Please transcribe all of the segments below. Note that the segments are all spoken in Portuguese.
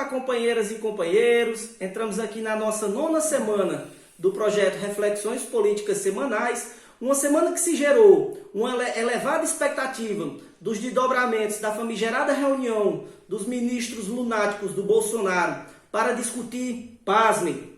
Olá, companheiras e companheiros. Entramos aqui na nossa 9ª semana do projeto Reflexões Políticas Semanais. Uma semana que se gerou uma elevada expectativa dos desdobramentos da famigerada reunião dos ministros lunáticos do Bolsonaro para discutir, pasmem,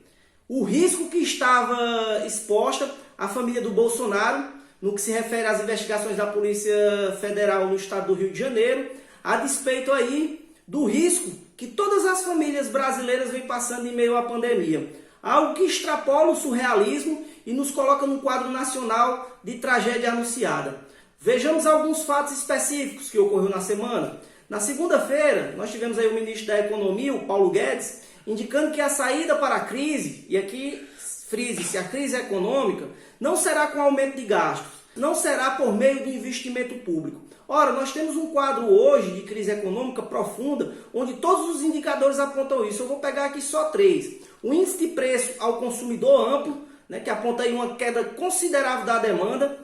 o risco que estava exposta a família do Bolsonaro no que se refere às investigações da Polícia Federal no estado do Rio de Janeiro, a despeito aí do risco que todas as famílias brasileiras vêm passando em meio à pandemia. Algo que extrapola o surrealismo e nos coloca num quadro nacional de tragédia anunciada. Vejamos alguns fatos específicos que ocorreu na semana. Na segunda-feira, nós tivemos aí o ministro da Economia, o Paulo Guedes, indicando que a saída para a crise, e aqui frise-se, a crise econômica, não será com aumento de gastos, não será por meio de investimento público. Ora, nós temos um quadro hoje de crise econômica profunda, onde todos os indicadores apontam isso. Eu vou pegar aqui só 3. O índice de preço ao consumidor amplo, que aponta aí uma queda considerável da demanda,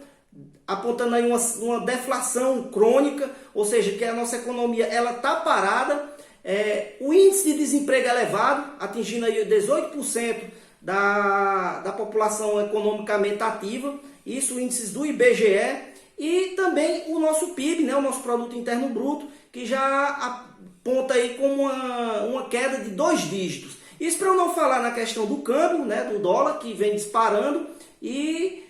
apontando aí uma deflação crônica, ou seja, que a nossa economia está parada. O índice de desemprego elevado, atingindo aí 18% da população economicamente ativa, isso índices do IBGE, e também o nosso PIB, o nosso Produto Interno Bruto, que já aponta aí como uma queda de 2 dígitos. Isso para eu não falar na questão do câmbio, do dólar, que vem disparando, e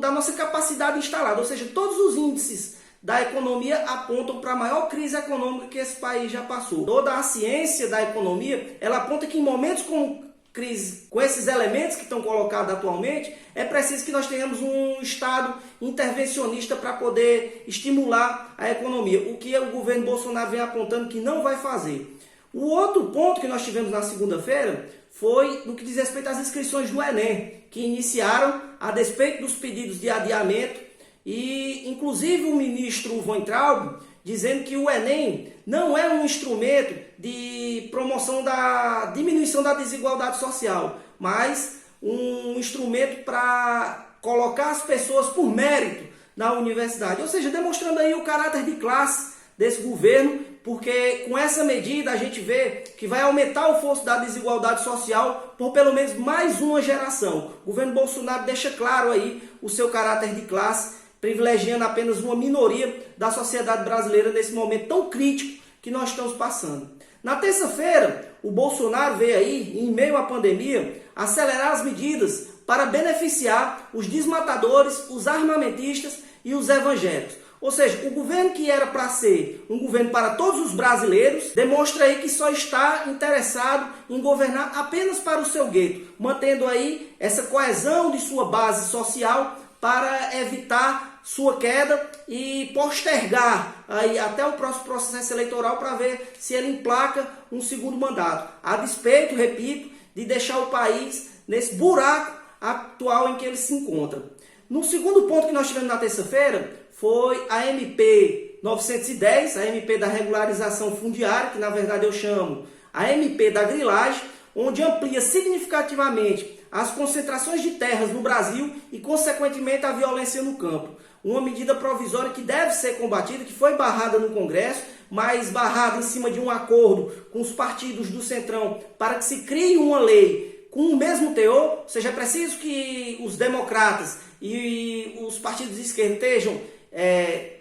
da nossa capacidade instalada. Ou seja, todos os índices da economia apontam para a maior crise econômica que esse país já passou. Toda a ciência da economia, ela aponta que em momentos como crise, com esses elementos que estão colocados atualmente, é preciso que nós tenhamos um Estado intervencionista para poder estimular a economia, o que o governo Bolsonaro vem apontando que não vai fazer. O outro ponto que nós tivemos na segunda-feira foi no que diz respeito às inscrições do Enem, que iniciaram a despeito dos pedidos de adiamento, e inclusive o ministro Weintraub dizendo que o Enem não é um instrumento de promoção da diminuição da desigualdade social, mas um instrumento para colocar as pessoas por mérito na universidade. Ou seja, demonstrando aí o caráter de classe desse governo, porque com essa medida a gente vê que vai aumentar o fosso da desigualdade social por pelo menos mais uma geração. O governo Bolsonaro deixa claro aí o seu caráter de classe, privilegiando apenas uma minoria da sociedade brasileira nesse momento tão crítico que nós estamos passando. Na terça-feira, o Bolsonaro veio aí, em meio à pandemia, acelerar as medidas para beneficiar os desmatadores, os armamentistas e os evangélicos. Ou seja, o governo que era para ser um governo para todos os brasileiros, demonstra aí que só está interessado em governar apenas para o seu gueto, mantendo aí essa coesão de sua base social para evitar sua queda e postergar aí até o próximo processo eleitoral para ver se ele emplaca um segundo mandato. A despeito, repito, de deixar o país nesse buraco atual em que ele se encontra. No segundo ponto que nós tivemos na terça-feira foi a MP 910, a MP da regularização fundiária, que na verdade eu chamo a MP da grilagem, onde amplia significativamente as concentrações de terras no Brasil e, consequentemente, a violência no campo. Uma medida provisória que deve ser combatida, que foi barrada no Congresso, mas barrada em cima de um acordo com os partidos do Centrão para que se crie uma lei com o mesmo teor. Ou seja, é preciso que os democratas e os partidos de esquerda estejam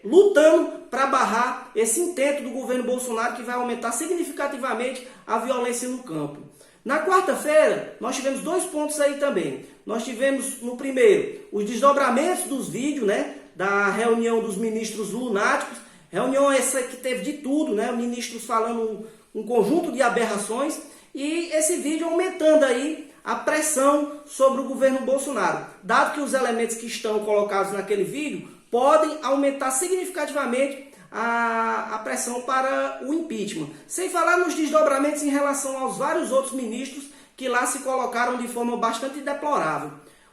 lutando para barrar esse intento do governo Bolsonaro, que vai aumentar significativamente a violência no campo. Na quarta-feira, nós tivemos 2 pontos aí também. Nós tivemos, no primeiro, os desdobramentos dos vídeos, da reunião dos ministros lunáticos. Reunião essa que teve de tudo, ministros falando um conjunto de aberrações. E esse vídeo aumentando aí a pressão sobre o governo Bolsonaro. Dado que os elementos que estão colocados naquele vídeo podem aumentar significativamente a pressão para o impeachment. Sem falar nos desdobramentos em relação aos vários outros ministros que lá se colocaram de forma bastante deplorável.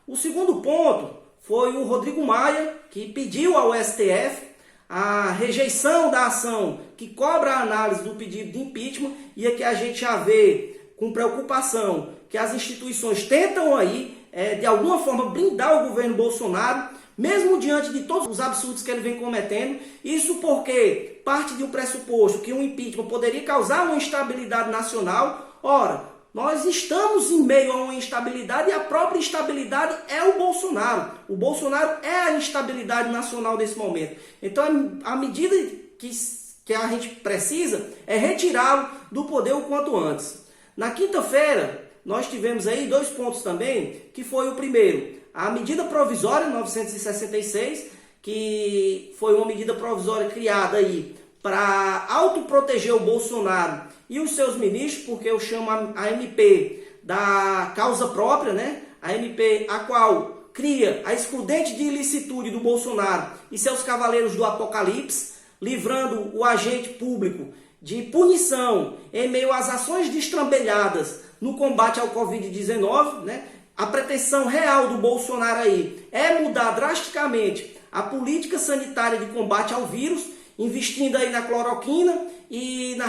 O segundo ponto foi o Rodrigo Maia, que pediu ao STF a rejeição da ação que cobra a análise do pedido de impeachment, e aqui a gente já vê com preocupação que as instituições tentam aí, de alguma forma, blindar o governo Bolsonaro, mesmo diante de todos os absurdos que ele vem cometendo. Isso porque parte de um pressuposto que um impeachment poderia causar uma instabilidade nacional. Ora, nós estamos em meio a uma instabilidade e a própria instabilidade é o Bolsonaro. O Bolsonaro é a instabilidade nacional nesse momento. Então, a medida que a gente precisa é retirá-lo do poder o quanto antes. Na quinta-feira, nós tivemos aí 2 pontos também, que foi o primeiro, a medida provisória 966, que foi uma medida provisória criada aí para autoproteger o Bolsonaro e os seus ministros, porque eu chamo a MP da causa própria, né? A MP a qual cria a excludente de ilicitude do Bolsonaro e seus cavaleiros do apocalipse, livrando o agente público de punição em meio às ações destrambelhadas no combate ao Covid-19, né? A pretensão real do Bolsonaro aí é mudar drasticamente a política sanitária de combate ao vírus, investindo aí na cloroquina e na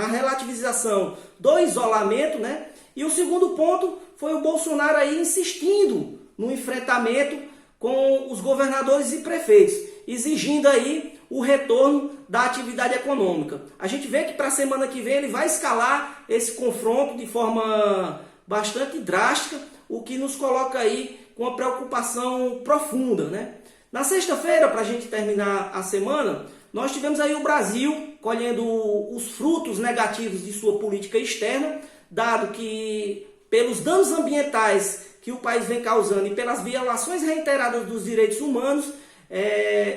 relativização do isolamento, né? E o segundo ponto foi o Bolsonaro aí insistindo no enfrentamento com os governadores e prefeitos, exigindo aí o retorno da atividade econômica. A gente vê que para a semana que vem ele vai escalar esse confronto de forma bastante drástica, o que nos coloca aí com uma preocupação profunda, né? Na sexta-feira, para a gente terminar a semana, nós tivemos aí o Brasil colhendo os frutos negativos de sua política externa, dado que pelos danos ambientais que o país vem causando e pelas violações reiteradas dos direitos humanos,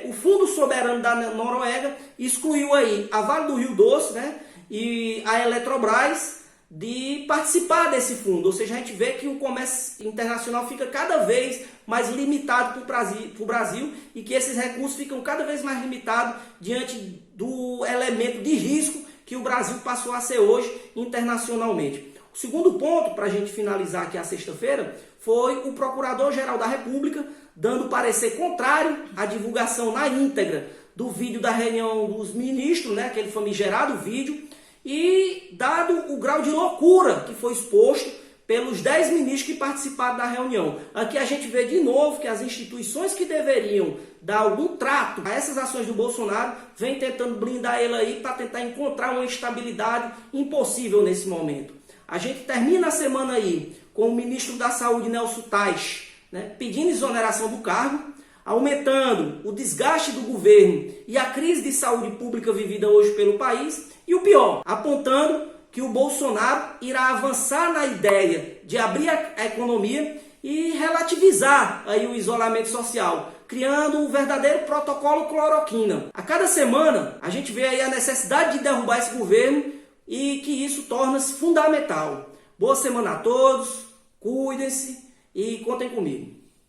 o Fundo Soberano da Noruega excluiu aí a Vale do Rio Doce, né, e a Eletrobras de participar desse fundo. Ou seja, a gente vê que o comércio internacional fica cada vez mais limitado para o Brasil e que esses recursos ficam cada vez mais limitados diante do elemento de risco que o Brasil passou a ser hoje internacionalmente. O segundo ponto, para a gente finalizar aqui a sexta-feira, foi o Procurador-Geral da República dando parecer contrário à divulgação na íntegra do vídeo da reunião dos ministros, né, aquele famigerado vídeo, e dado o grau de loucura que foi exposto pelos 10 ministros que participaram da reunião. Aqui a gente vê de novo que as instituições que deveriam dar algum trato a essas ações do Bolsonaro vêm tentando blindar ele aí para tentar encontrar uma estabilidade impossível nesse momento. A gente termina a semana aí com o ministro da Saúde, Nelson Teich, né, pedindo exoneração do cargo, aumentando o desgaste do governo e a crise de saúde pública vivida hoje pelo país, e o pior, apontando que o Bolsonaro irá avançar na ideia de abrir a economia e relativizar aí o isolamento social, criando um verdadeiro protocolo cloroquina. A cada semana a gente vê aí a necessidade de derrubar esse governo e que isso torna-se fundamental. Boa semana a todos, cuidem-se e contem comigo.